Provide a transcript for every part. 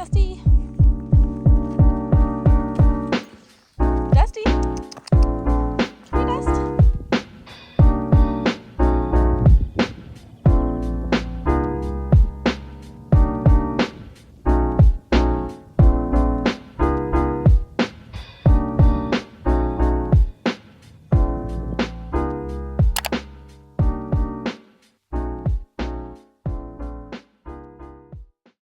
Dusty. Dusty. Hi, Dust.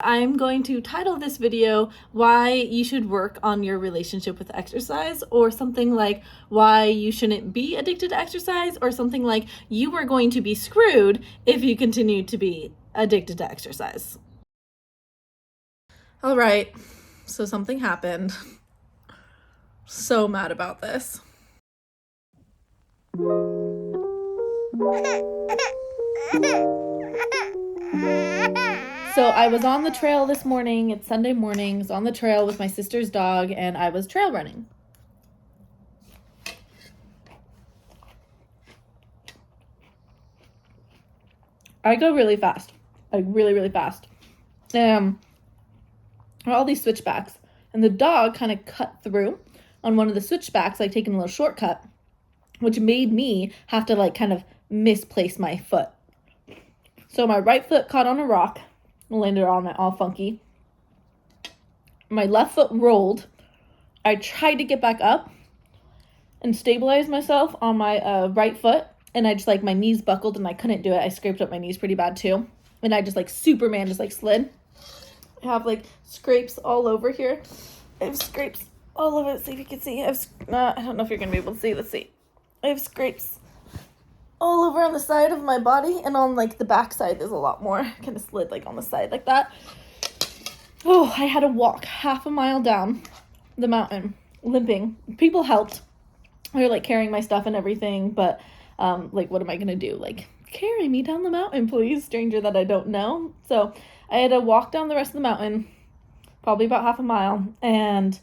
I'm going to title this video why you should work on your relationship with exercise, or something like why you shouldn't be addicted to exercise, or something like you are going to be screwed if you continue to be addicted to exercise. All right, so something happened. So mad about this. So I was on the trail this morning. It's Sunday morning. I was on the trail with my sister's dog, and I was trail running. I go really fast, like really, really fast. All these switchbacks, and the dog kind of cut through on one of the switchbacks, like taking a little shortcut, which made me have to like kind of misplace my foot. So my right foot caught on a rock, landed on it all funky. My left foot rolled. I tried to get back up and stabilize myself on my right foot, and I just like my knees buckled and I couldn't do it. I scraped up my knees pretty bad too, and I just like Superman just like slid. I have like scrapes all over here. I have scrapes all over it. See if you can see. I don't know if you're gonna be able to see. Let's see. I have scrapes all over on the side of my body, and on like the back side there's a lot more. Kind of slid like on the side like that. Oh, I had to walk half a mile down the mountain limping. People helped. They were like carrying my stuff and everything, but like what am I gonna do? Like, carry me down the mountain, please, stranger that I don't know. So I had to walk down the rest of the mountain, probably about half a mile, and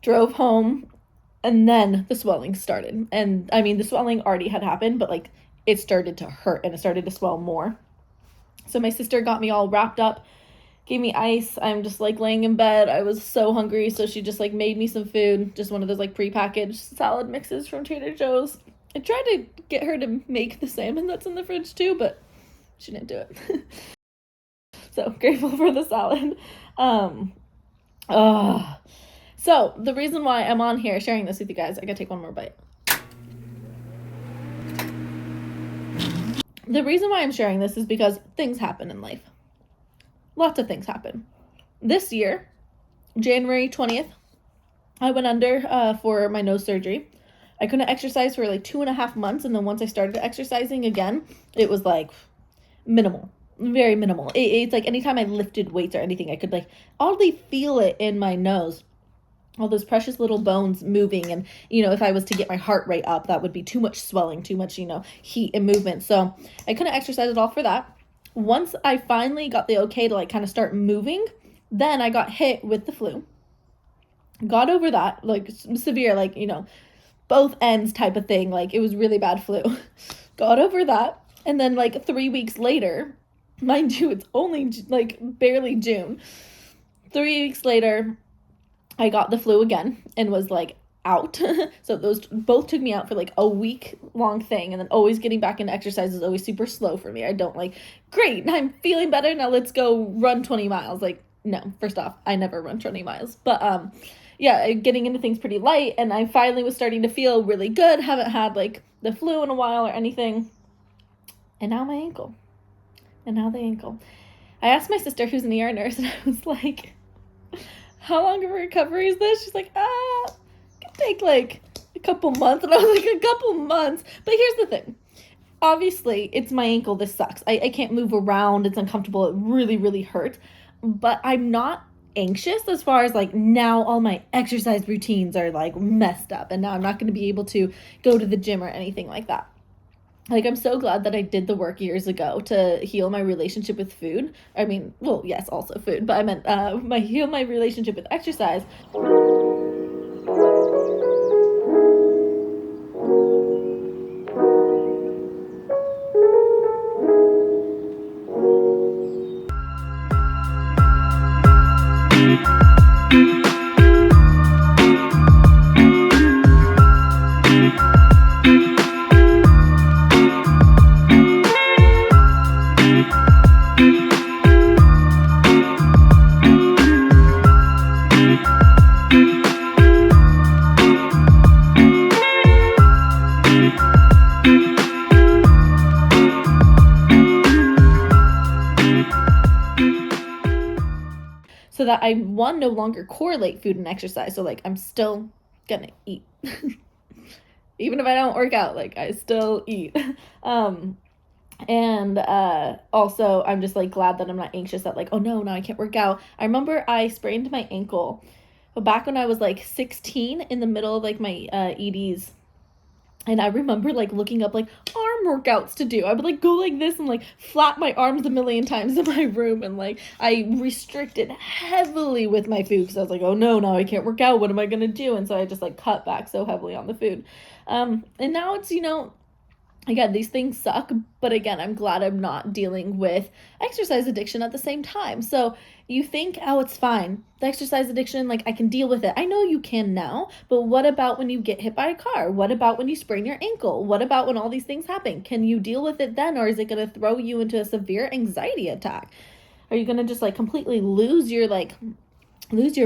drove home. And then the swelling started. And I mean, the swelling already had happened, but like it started to hurt and it started to swell more. So my sister got me all wrapped up, gave me ice. I'm just like laying in bed. I was so hungry. So she just like made me some food, just one of those like prepackaged salad mixes from Trader Joe's. I tried to get her to make the salmon that's in the fridge too, but she didn't do it. So grateful for the salad. So the reason why I'm on here sharing this with you guys, I gotta take one more bite. The reason why I'm sharing this is because things happen in life. Lots of things happen. This year, January 20th, I went under for my nose surgery. I couldn't exercise for like 2.5 months, and then once I started exercising again, it was like minimal. Very minimal. It's like anytime I lifted weights or anything, I could like oddly feel it in my nose. All those precious little bones moving, and if I was to get my heart rate up, that would be too much swelling, too much heat and movement. So I couldn't exercise at all for that. Once I finally got the okay to like kind of start moving, then I got hit with the flu. Got over that, like severe, like both ends type of thing. Like it was really bad flu. Got over that, and then like 3 weeks later, mind you, it's only like barely June. 3 weeks later, I got the flu again and was like out. So those both took me out for like a week long thing, and then always getting back into exercise is always super slow for me. I don't like, great, I'm feeling better, now let's go run 20 miles. Like, no, first off, I never run 20 miles. But yeah, getting into things pretty light, and I finally was starting to feel really good. Haven't had like the flu in a while or anything. And now my ankle. And now the ankle. I asked my sister, who's an ER nurse, and I was like, how long of a recovery is this? She's like, it could take like a couple months. And I was like, a couple months? But here's the thing. Obviously, it's my ankle. This sucks. I can't move around. It's uncomfortable. It really, really hurts. But I'm not anxious as far as like now all my exercise routines are like messed up. And now I'm not going to be able to go to the gym or anything like that. Like, I'm so glad that I did the work years ago to heal my relationship with food. I mean, well, yes, also food, but I meant heal my relationship with exercise. So that I, one, no longer correlate food and exercise. So like I'm still gonna eat. Even if I don't work out, like I still eat. And also I'm just like glad that I'm not anxious that like, oh no, now I can't work out. I remember I sprained my ankle back when I was like 16 in the middle of like my EDs. And I remember like looking up like arm workouts to do. I would like go like this and like flap my arms a million times in my room, and like I restricted heavily with my food because I was like, oh no, now I can't work out. What am I gonna do? And so I just like cut back so heavily on the food. And now it's, again, these things suck, but again, I'm glad I'm not dealing with exercise addiction at the same time. So you think, oh, it's fine. The exercise addiction, like I can deal with it. I know you can now, but what about when you get hit by a car? What about when you sprain your ankle? What about when all these things happen? Can you deal with it then, or is it going to throw you into a severe anxiety attack? Are you going to just like completely lose your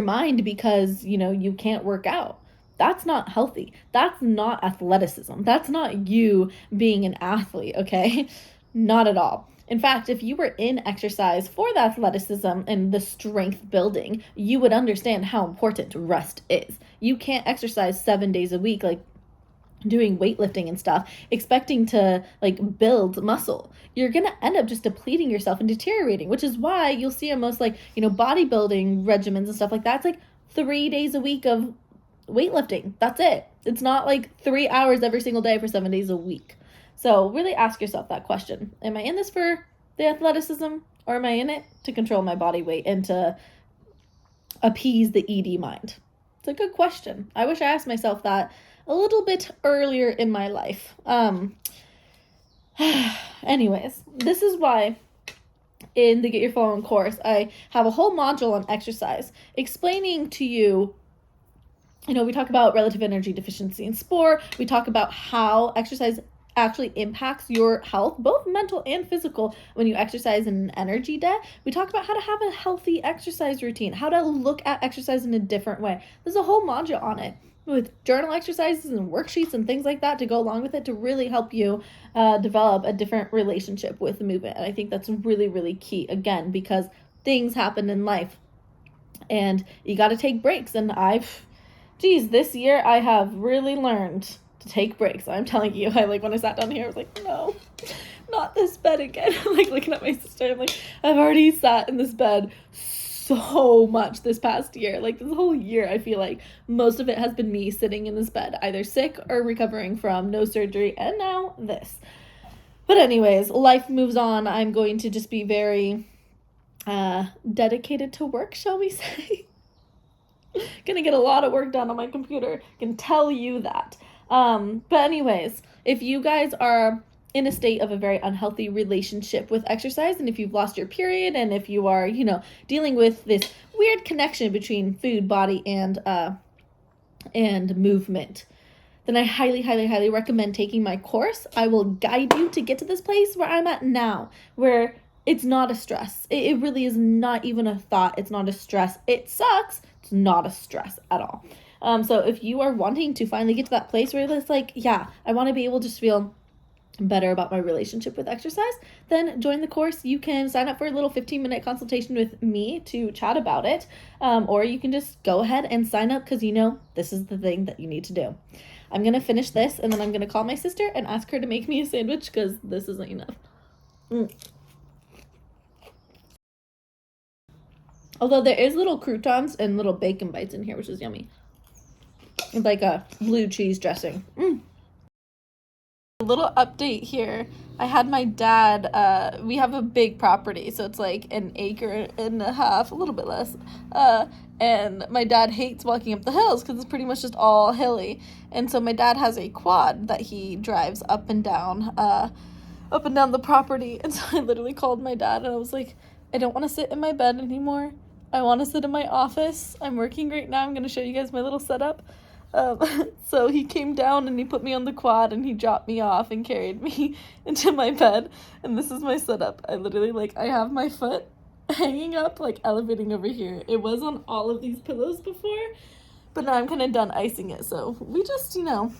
mind because, you can't work out? That's not healthy. That's not athleticism. That's not you being an athlete, okay? Not at all. In fact, if you were in exercise for the athleticism and the strength building, you would understand how important rest is. You can't exercise 7 days a week, like doing weightlifting and stuff, expecting to like build muscle. You're going to end up just depleting yourself and deteriorating, which is why you'll see in most bodybuilding regimens and stuff like that. It's like 3 days a week of weightlifting. That's it. It's not like 3 hours every single day for 7 days a week. So really ask yourself that question. Am I in this for the athleticism, or am I in it to control my body weight and to appease the ED mind? It's a good question. I wish I asked myself that a little bit earlier in my life. Anyways, this is why in the Get Your Flow On course, I have a whole module on exercise explaining to you, we talk about relative energy deficiency in sport. We talk about how exercise actually impacts your health, both mental and physical, when you exercise in an energy debt. We talk about how to have a healthy exercise routine, how to look at exercise in a different way. There's a whole module on it with journal exercises and worksheets and things like that to go along with it to really help you develop a different relationship with the movement. And I think that's really, really key, again, because things happen in life and you got to take breaks. And this year I have really learned to take breaks. I'm telling you, when I sat down here, I was like, no, not this bed again. Looking at my sister, I'm like, I've already sat in this bed so much this past year. This whole year, I feel like most of it has been me sitting in this bed, either sick or recovering from nose surgery, and now this. But anyways, life moves on. I'm going to just be very dedicated to work, shall we say. Gonna get a lot of work done on my computer, can tell you that. But anyways, if you guys are in a state of a very unhealthy relationship with exercise, and if you've lost your period, and if you are, dealing with this weird connection between food, body, and movement, then I highly, highly, highly recommend taking my course. I will guide you to get to this place where I'm at now, where it's not a stress. It really is not even a thought. It's not a stress. It sucks. It's not a stress at all. So if you are wanting to finally get to that place where it's like, yeah, I want to be able to just feel better about my relationship with exercise, then join the course. You can sign up for a little 15-minute consultation with me to chat about it. Or you can just go ahead and sign up because this is the thing that you need to do. I'm going to finish this and then I'm going to call my sister and ask her to make me a sandwich because this isn't enough. Although there is little croutons and little bacon bites in here, which is yummy. With like a blue cheese dressing. A little update here. I had my dad, we have a big property, so it's like an acre and a half, a little bit less. And my dad hates walking up the hills because it's pretty much just all hilly. And so my dad has a quad that he drives up and down the property. And so I literally called my dad and I was like, I don't want to sit in my bed anymore. I want to sit in my office. I'm working right now. I'm going to show you guys my little setup. So he came down and he put me on the quad and he dropped me off and carried me into my bed. And this is my setup. I literally, like, I have my foot hanging up, like, elevating over here. It was on all of these pillows before, but now I'm kind of done icing it. So we just, you know,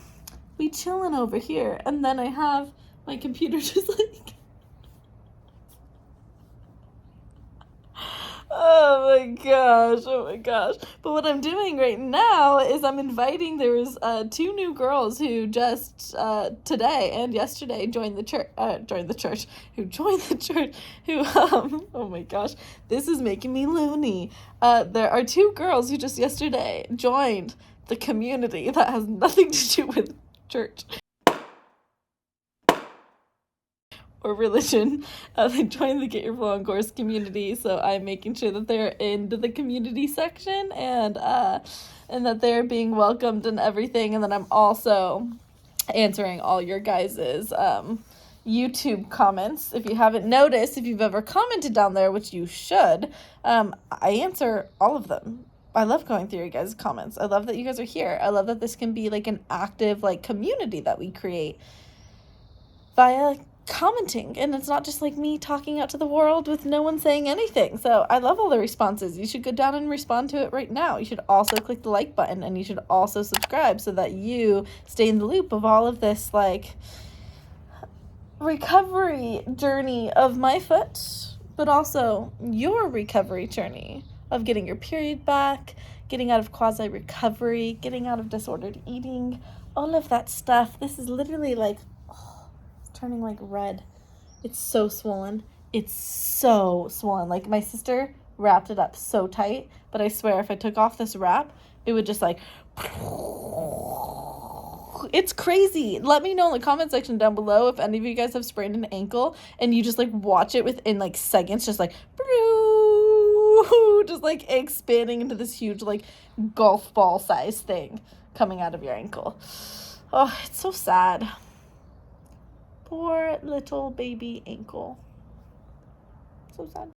we chilling over here. And then I have my computer just like... Oh my gosh. But what I'm doing right now is I'm inviting, there was 2 new girls who just today and yesterday joined the church, who, oh my gosh, this is making me loony. There are 2 girls who just yesterday joined the community that has nothing to do with church or religion. They joined the Get Your Flow On course community, so I'm making sure that they're into the community section and that they're being welcomed and everything. And then I'm also answering all your guys's YouTube comments. If you haven't noticed, if you've ever commented down there, which you should, I answer all of them. I love going through your guys' comments. I love that you guys are here. I love that this can be like an active like community that we create via commenting, and it's not just like me talking out to the world with no one saying anything. So I love all the responses. You should go down and respond to it right now. You should also click the like button, and you should also subscribe so that you stay in the loop of all of this like recovery journey of my foot, but also your recovery journey of getting your period back, getting out of quasi recovery, getting out of disordered eating, all of that stuff. This is literally like turning like red. It's so swollen. It's so swollen. Like my sister wrapped it up so tight, but I swear if I took off this wrap, it would just like, it's crazy. Let me know in the comment section down below if any of you guys have sprained an ankle and you just like watch it within like seconds, just like just like expanding into this huge like golf ball size thing coming out of your ankle. Oh, it's so sad. Poor little baby ankle. So sad.